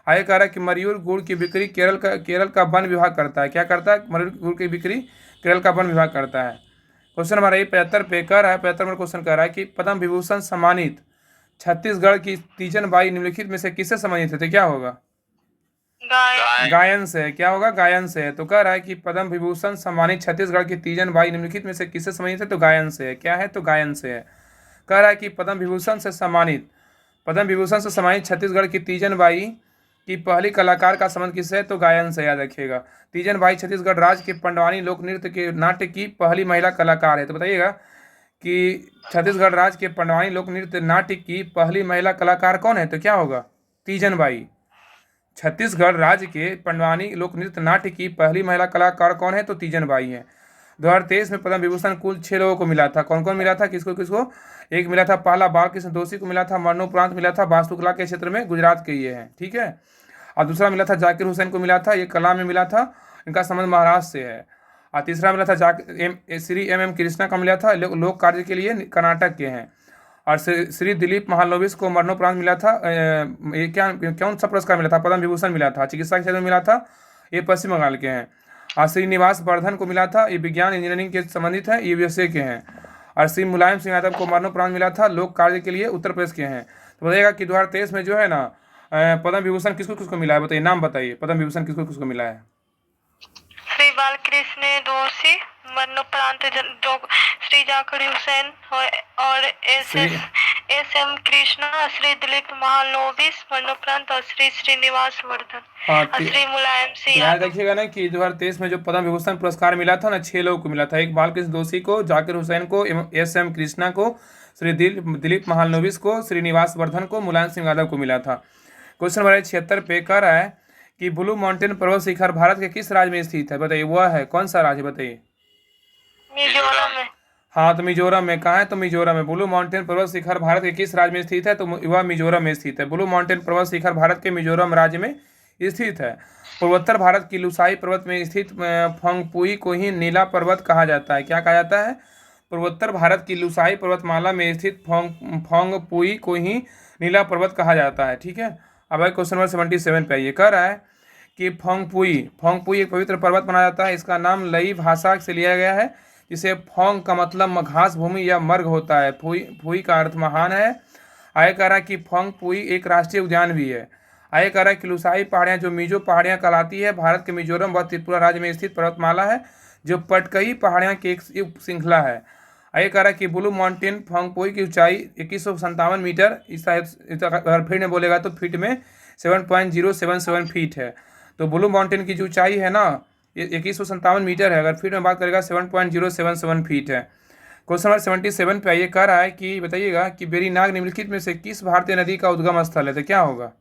आगे कह रहा है कि मयूर गुड़ की बिक्री केरल का वन विभाग करता है। क्या करता है? मयूर गुड़ की बिक्री केरल का वन विभाग करता है। क्वेश्चन हमारा 75 पे कर रहा है, 75 नंबर क्वेश्चन कर रहा है कि पद्म विभूषण सम्मानित छत्तीसगढ़ की तीजन बाई निम्नलिखित में से किससे सम्मानित है? तो क्या होगा? गायन से। क्या होगा? गायन से। तो कह रहा है कि पद्म विभूषण सम्मानित छत्तीसगढ़ की तीजन बाई निम्नलिखित में से किससे सम्मानित है? तो गायन से है। क्या है? तो गायन से है। कह रहा है कि पद्म विभूषण से सम्मानित छत्तीसगढ़ की तीजन बाई की पहली कलाकार का संबंध किससे है? तो गायन से। याद रखिएगा, तीजन बाई छत्तीसगढ़ राज्य के पंडवानी लोक नृत्य के नाट्य की पहली महिला कलाकार है। तो बताइएगा कि छत्तीसगढ़ राज्य के पंडवानी लोक नृत्य नाट्य की पहली महिला कलाकार कौन है? तो क्या होगा? तीजन बाई। छत्तीसगढ़ राज्य के पंडवानी लोक नृत्य नाट्य की पहली महिला कलाकार कौन है? तो तीजन बाई है। 2023 में पद्म विभूषण कुल 6 लोगों को मिला था। कौन कौन मिला था? किसको किसको? एक मिला था पहला बालकृष्ण दोषी को मिला था, मरणोपरांत मिला था वास्तुकला के क्षेत्र में, गुजरात के ये हैं। ठीक है। और दूसरा मिला था जाकिर हुसैन को मिला था, ये कला में मिला था, इनका संबंध महाराष्ट्र से है। और तीसरा मिला था श्री M कृष्णा का मिला था, लोक कार्य के लिए कर्नाटक के हैं। और श्री दिलीप महालनोबिस को मरणोपरांत मिला था, ये कौन सा पुरस्कार मिला था? पद्म विभूषण मिला था, चिकित्सा के क्षेत्र में मिला था, ये पश्चिम बंगाल के हैं। और श्रीनिवास वर्धन को मिला था, ये विज्ञान इंजीनियरिंग के संबंधित है, ये USA के हैं। और श्री मुलायम सिंह यादव को मरणोपरांत मिला था लोक कार्य के लिए उत्तर प्रदेश के हैं। तो बताइएगा कि 2023 में जो है ना पद्म विभूषण किसको किसको मिला है, बताइए नाम बताइए, पद्म विभूषण किसको किसको मिला है। श्री बालकृष्ण दोषी मरणोपरांत जो श्री जाकिर हुसैन और एस एम कृष्णा, श्री दिलीप महालनोबिस मरणोपरांत और श्री श्रीनिवास वर्धन और श्री मुलायम सिंह याद यादव। रखिएगा ना कि 2023 में जो पद्म विभूषण पुरस्कार मिला था ना 6 लोगों को मिला था। एक बालकृष्ण दोषी को, जाकिर हुसैन को, एस एम कृष्णा को, श्री दिलीप महालनोबिस को, श्रीनिवास वर्धन को, मुलायम सिंह यादव को मिला था। क्वेश्चन नंबर 76 पे कह रहा है कि ब्लू माउंटेन पर्वत शिखर भारत के किस राज्य में स्थित है, बताइए वह है कौन सा राज्य, बताइए। मिजोरम में। हाँ तो मिजोरम में। कहाँ है, तो मिजोरम में। ब्लू माउंटेन पर्वत शिखर भारत के किस राज्य में स्थित है, तो वह मिजोरम में स्थित है। ब्लू माउंटेन पर्वत शिखर भारत के मिजोरम राज्य में स्थित है। पूर्वोत्तर भारत की लुसाई पर्वत में स्थित फंगपुई को ही नीला पर्वत कहा जाता है। क्या कहा जाता है, पूर्वोत्तर भारत की लुसाई पर्वतमाला में स्थित फंगपुई को ही नीला पर्वत कहा जाता है। ठीक है, अब क्वेश्चन नंबर 77 पे ये कह रहा है कि फंगपुई एक पवित्र पर्वत माना जाता है। इसका नाम लई भाषा से लिया गया है, जिसे फोंग का मतलब घास भूमि या मर्ग होता है। फुई का अर्थ महान है। आय कह रहा है कि फंगपुई एक राष्ट्रीय उद्यान भी है। आय कह रहा है कि लुसाई पहाड़ियाँ जो मिजो पहाड़ियाँ कहलाती है, भारत के मिजोरम व त्रिपुरा राज्य में स्थित पर्वतमाला है जो पटकई पहाड़ियाँ की एक उप श्रृंखला है। आय कह रहा है कि ब्लू माउंटेन फंगपुई की ऊंचाई 2157 मीटर, इस अगर फीट में बोलेगा तो फीट में 7.077 फीट है। तो ब्लू माउंटेन की जो ऊंचाई है ना 2157 मीटर है, अगर फीट में बात करेगा 7.077 फीट है। क्वेश्चन नंबर 77 पे ये कह रहा है कि बताइएगा कि वेरीनाग निम्नलिखित में से किस भारतीय नदी का उद्गम स्थल है, तो क्या होगा,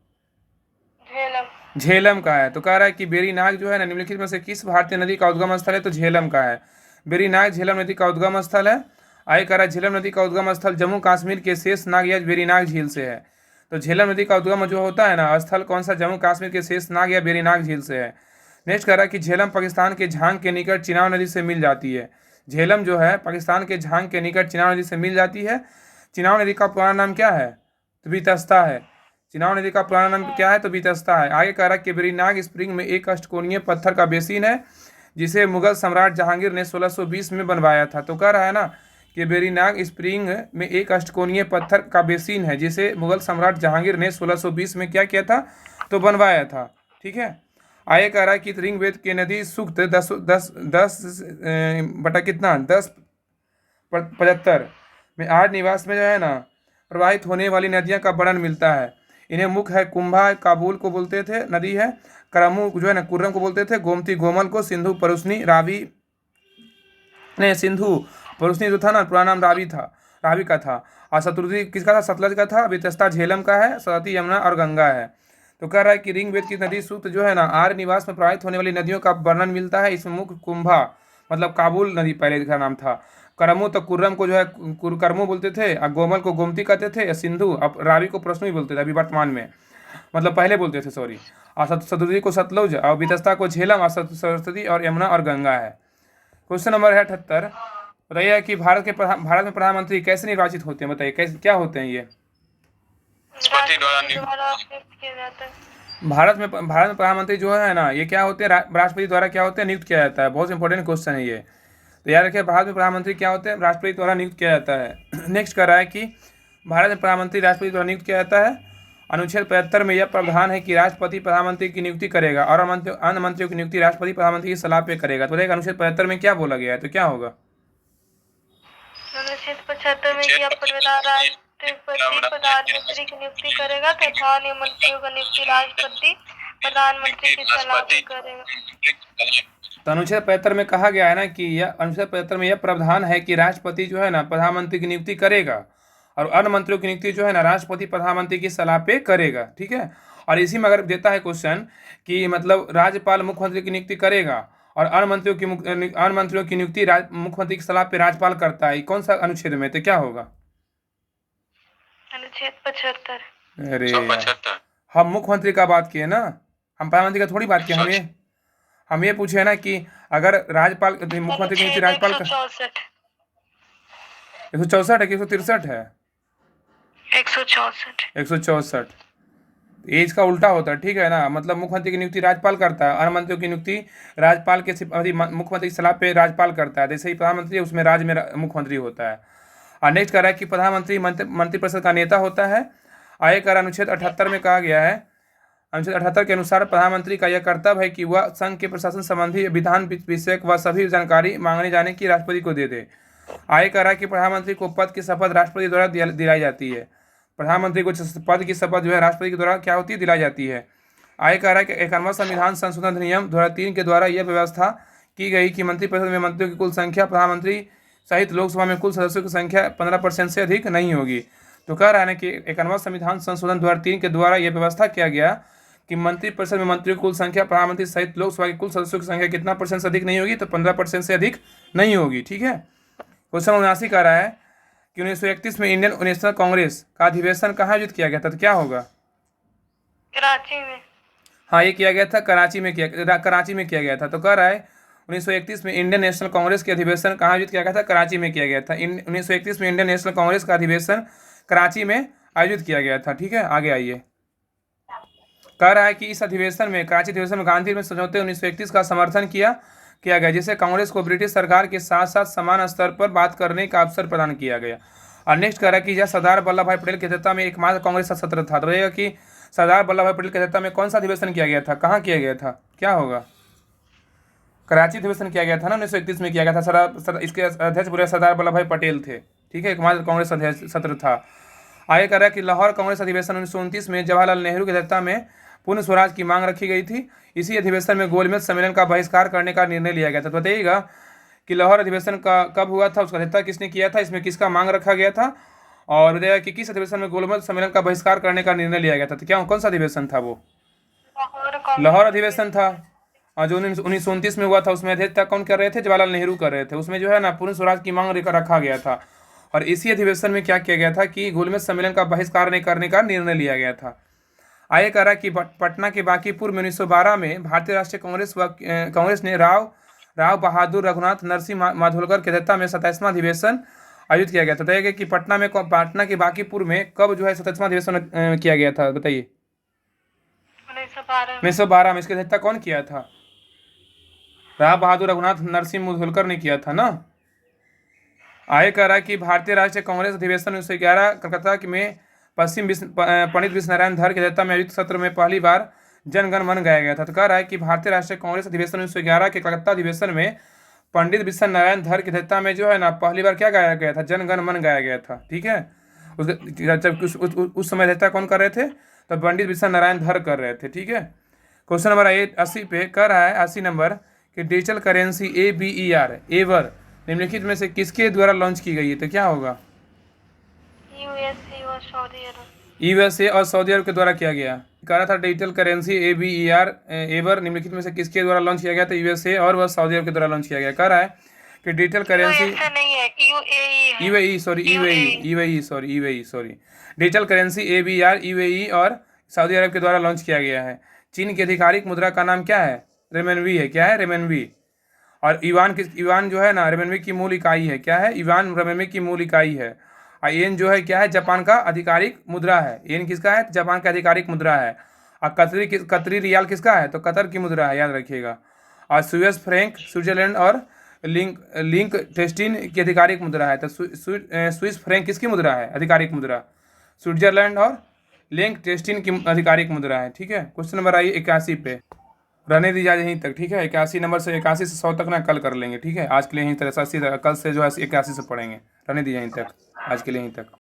झेलम का है। तो कह रहा है कि वेरीनाग जो है ना निम्नलिखित में से किस भारतीय नदी का उद्गम स्थल है, तो झेलम का है। वेरीनाग झेलम नदी का उद्गम स्थल है। आय कह रहा है झेलम नदी का उद्गम स्थल जम्मू कश्मीर के शेषनाग या वेरीनाग झील से है। तो झेलम नदी का उद्गम जो होता है ना स्थल कौन सा, जम्मू कश्मीर के शेषनाग या वेरीनाग झील से है। नेक्स्ट कह रहा है कि झेलम पाकिस्तान के झांग के निकट चिनाब नदी से मिल जाती है। झेलम जो है पाकिस्तान के झांग के निकट चिनाब नदी से मिल जाती है। चिनाब नदी का पुराना नाम क्या है, तो बीतस्ता है। चिनाब नदी का पुराना नाम क्या है, तो बीतस्ता है। आगे कह रहा है कि वेरीनाग स्प्रिंग में एक अष्टकोणीय पत्थर का बेसिन है जिसे मुगल सम्राट जहांगीर ने 1620 में बनवाया था। तो कह रहा है ना कि वेरीनाग स्प्रिंग में एक अष्टकोणीय पत्थर का बेसिन है जिसे मुगल सम्राट जहांगीर ने 1620 में क्या किया था, तो बनवाया था। ठीक है, आगे कह रहा है कि ऋग्वेद के नदी सूक्त 10:75 में आर्य निवास में जो है ना प्रवाहित होने वाली नदियां का वर्णन मिलता है। इन्हें मुख्य है कुंभा काबुल को बोलते थे नदी है, करमू जो है ना कुर्रम को बोलते थे, गोमती गोमल को, सिंधु परुष्णी रावी ने सिंधु परुष्णी जो था ना पुराना नाम रावी का था। और शत्रुंजय किसका था, सतलज का था। वितस्ता झेलम का है, सरस्वती यमुना और गंगा है। तो कह रहा है कि ऋग्वेद की नदी सूक्त जो है ना आर्य निवास में प्रवाहित होने वाली नदियों का वर्णन मिलता है। इसमें मुख्य कुंभा मतलब काबुल नदी पहले का नाम था, करमू तो कुर्रम को जो है करमू बोलते थे, और गोमल को गोमती कहते थे, सिंधु अब रावी को प्रश्न बोलते थे अभी वर्तमान में, मतलब पहले बोलते थे सॉरी, और शत्रुंजय को सतलुज और वितस्ता को झेलम और सरस्वती और यमुना और गंगा है। क्वेश्चन नंबर है 78, बताइए कि भारत में प्रधानमंत्री कैसे निर्वाचित होते हैं, बताइए कैसे क्या होते हैं ये। भारत में प्रधानमंत्री जो है ना ये क्या होते हैं, राष्ट्रपति द्वारा क्या होते हैं, नियुक्त किया जाता है। बहुत इंपॉर्टेंट क्वेश्चन है ये, तो याद रखिए भारत में प्रधानमंत्री क्या होते हैं, राष्ट्रपति द्वारा नियुक्त किया जाता है। नेक्स्ट कर रहा है कि भारत में प्रधानमंत्री राष्ट्रपति द्वारा नियुक्त किया जाता है। अनुच्छेद 75 में यह प्रावधान है कि राष्ट्रपति प्रधानमंत्री की नियुक्ति करेगा और अन्य मंत्रियों की नियुक्ति राष्ट्रपति प्रधानमंत्री की सलाह पे करेगा। तो देखिए अनुच्छेद 75 में क्या बोला गया है, तो क्या होगा, अनुच्छेद 75 में कि प्रधानमंत्री की नियुक्ति करेगा तथा अन्य मंत्रियों की नियुक्ति राष्ट्रपति प्रधानमंत्री की सलाह पे करेगा। तो अनुच्छेद 75 में कहा गया है ना कि यह अनुच्छेद 75 में यह प्रावधान है कि राष्ट्रपति जो है ना प्रधानमंत्री की नियुक्ति करेगा और अन्य मंत्रियों की नियुक्ति जो है ना राष्ट्रपति प्रधानमंत्री की सलाह पे करेगा। ठीक है, और इसी में अगर देता है क्वेश्चन कि मतलब राज्यपाल मुख्यमंत्री की नियुक्ति करेगा और अन्य मंत्रियों की नियुक्ति मुख्यमंत्री की सलाह पे राज्यपाल करता है, कौन सा अनुच्छेद में, तो क्या होगा, अनुच्छेद 75। अरे हम मुख्यमंत्री का बात किए ना, हम प्रधानमंत्री का थोड़ी बात किए। हम ये पूछे ना कि अगर राज्यपाल मुख्यमंत्री की नियुक्ति राज्यपाल का 164 है कि 163 है, 164 एज का उल्टा होता है। ठीक है ना, मतलब मुख्यमंत्री की नियुक्ति राज्यपाल करता है, अन्य मंत्रियों की नियुक्ति राज्यपाल के मुख्यमंत्री की सलाह पे राज्यपाल करता है। जैसे ही प्रधानमंत्री है उसमें राज्य में मुख्यमंत्री होता है। और नेक्स्ट कह रहा है कि प्रधानमंत्री मंत्रिपरिषद का नेता होता है। आगे कह रहा है अनुच्छेद 78 में कहा गया है, अनुच्छेद 78 के अनुसार प्रधानमंत्री का यह कर्तव्य है कि वह संघ के प्रशासन संबंधी विधान विषयक व सभी जानकारी मांगने जाने की राष्ट्रपति को दे दे। आगे कह रहा है कि प्रधानमंत्री को पद की शपथ राष्ट्रपति द्वारा दिलाई जाती है। प्रधानमंत्री को पद की शपथ जो है राष्ट्रपति के द्वारा क्या होती है, दिलाई जाती है। आगे कह रहा है कि 51वां संविधान संशोधन अधिनियम 2003 के द्वारा यह व्यवस्था की गई कि मंत्रिपरिषद में मंत्रियों की कुल संख्या प्रधानमंत्री सहित लोकसभा में कुल सदस्यों की संख्या 15% से अधिक नहीं होगी। तो कह रहा है कि 51वां संविधान संशोधन 2003 के द्वारा यह व्यवस्था किया गया कि मंत्रिपरिषद में मंत्रियों की कुल संख्या प्रधानमंत्री सहित लोकसभा की कुल सदस्यों की संख्या कितना % से अधिक नहीं होगी, तो 15% से अधिक नहीं होगी। ठीक है। क्वेश्चन 79 कह रहा है कि 1931 में इंडियन नेशनल कांग्रेस का अधिवेशन कहाँ आयोजित किया गया था, तो क्या होगा? कराची में। हाँ, ये किया गया था कराची में किया गया था। तो कह रहा है 1931 में इंडियन नेशनल कांग्रेस के अधिवेशन कहाँ आयोजित किया गया था, कराची में किया गया था। 1931 में इंडियन नेशनल कांग्रेस का अधिवेशन कराची में आयोजित किया गया था। ठीक है, आगे आइए। कह रहा है कि इस अधिवेशन में, कराची अधिवेशन में गांधी में समझौते 1931 का समर्थन किया गया, जिससे कांग्रेस को ब्रिटिश सरकार के साथ साथ समान स्तर पर बात करने का अवसर प्रदान किया गया। और नेक्स्ट कह रहा है कि यह सरदार वल्लभ भाई पटेल की अध्यक्षता में एकमात्र कांग्रेस का सत्र था। तो रहेगा कि सरदार वल्लभ भाई पटेल की अध्यक्षता में कौन सा अधिवेशन किया गया था, कहाँ किया गया था, क्या होगा? कराची अधिवेशन किया गया था ना, 1931 में किया गया था। इसके अध्यक्ष पूरे सरदार वल्लभ भाई पटेल थे। ठीक है, एकमात्र कांग्रेस अध्यक्ष सत्र था। आगे कह रहा है कि लाहौर कांग्रेस अधिवेशन 1929 में जवाहरलाल नेहरू की अध्यक्षता में पूर्ण स्वराज की मांग रखी गई थी। इसी अधिवेशन में गोलमेज सम्मेलन का बहिष्कार करने का निर्णय लिया गया था। तो बताइएगा कि लाहौर अधिवेशन का कब हुआ था, उसका अध्यक्षता किसने किया था, इसमें किसका मांग रखा गया था, और बताइएगा कि किस अधिवेशन में गोलमेज सम्मेलन का बहिष्कार करने का निर्णय लिया गया था। तो क्या कौन सा अधिवेशन था वो? लाहौर अधिवेशन था। और जो 1929 में हुआ था उसमें अध्यक्षता कौन कर रहे थे, जवाहरलाल नेहरू कर रहे थे। उसमें जो है ना पूर्ण स्वराज की मांग रखा गया था। और इसी अधिवेशन में क्या किया गया था कि गोलमेज सम्मेलन का बहिष्कार करने का निर्णय लिया गया था। आगे कह रहा है कि पटना के बांकीपुर में 1912 में भारतीय राष्ट्रीय कांग्रेस ने राव बहादुर रघुनाथ नरसिंह माधोलकर की अध्यक्षता में 27वां अधिवेशन आयोजित किया गया था। बताइए कि पटना के बांकीपुर में कब जो है 27वां अधिवेशन किया गया था, बताइए? 1912 में। इसकी अध्यक्षता कौन किया था? राव बहादुर रघुनाथ नरसिंह माधोलकर ने किया था ना। आगे कह रहा है कि भारतीय राष्ट्रीय कांग्रेस अधिवेशन 1911 कलकत्ता में पंडित विश्वनारायण धर की अध्यक्षता में आयोजित सत्र में पहली बार जनगण मन गाया गया था। तो कह रहा है कि भारतीय राष्ट्रीय कांग्रेस अधिवेशन 1911 के कलकत्ता अधिवेशन में पंडित विश्वनारायण धर की अध्यक्षता में जो है ना पहली बार क्या गाया गया था, जनगण मन गाया गया था। ठीक है, उस समय अध्यक्षता कौन कर रहे थे, तो पंडित विश्वनारायण धर कर रहे थे। ठीक है। क्वेश्चन नंबर 80 पे कह रहा है 80 नंबर कि डिजिटल करेंसी ABER एवर निम्नलिखित में से किसके द्वारा लॉन्च की गई है, तो क्या होगा? USA और सऊदी अरब के द्वारा किया गया। कह रहा था डिजिटल करेंसी ABER एवर निम्नलिखित में से किसके द्वारा लॉन्च किया गया, तो USA और वह सऊदी अरब के द्वारा लॉन्च किया गया। कह रहा है कि digital currency UAE digital currency ABER UAE और सऊदी अरब के द्वारा लॉन्च किया गया है। चीन की आधिकारिक मुद्रा का नाम क्या है? रेमनवी है। क्या है? रेमनवी। और युआन जो है ना रेमनवी की मूल इकाई है। क्या है? युआन रेमनवी की मूल इकाई है। और येन जो है क्या है? जापान का आधिकारिक मुद्रा है। येन किसका है? जापान का आधिकारिक मुद्रा है। और कतरी रियाल किसका है? तो कतर की मुद्रा है, याद रखिएगा। और स्विस फ्रैंक स्विट्जरलैंड और लिंक टेस्टिन की आधिकारिक मुद्रा है। तो स्विस फ्रैंक किसकी मुद्रा है? आधिकारिक मुद्रा। स्विट्जरलैंड और लिंक टेस्टिन की आधिकारिक मुद्रा है। ठीक है। क्वेश्चन नंबर आइए 81 पे। रहने दीजिए यहीं तक। ठीक है, 81 नंबर से 81 से 100 तक ना कल कर लेंगे। ठीक है, आज के लिए यहीं तक। 80 कल से जो है 81 से पढ़ेंगे। रहने दीजिए यहीं तक, आज के लिए यहीं तक।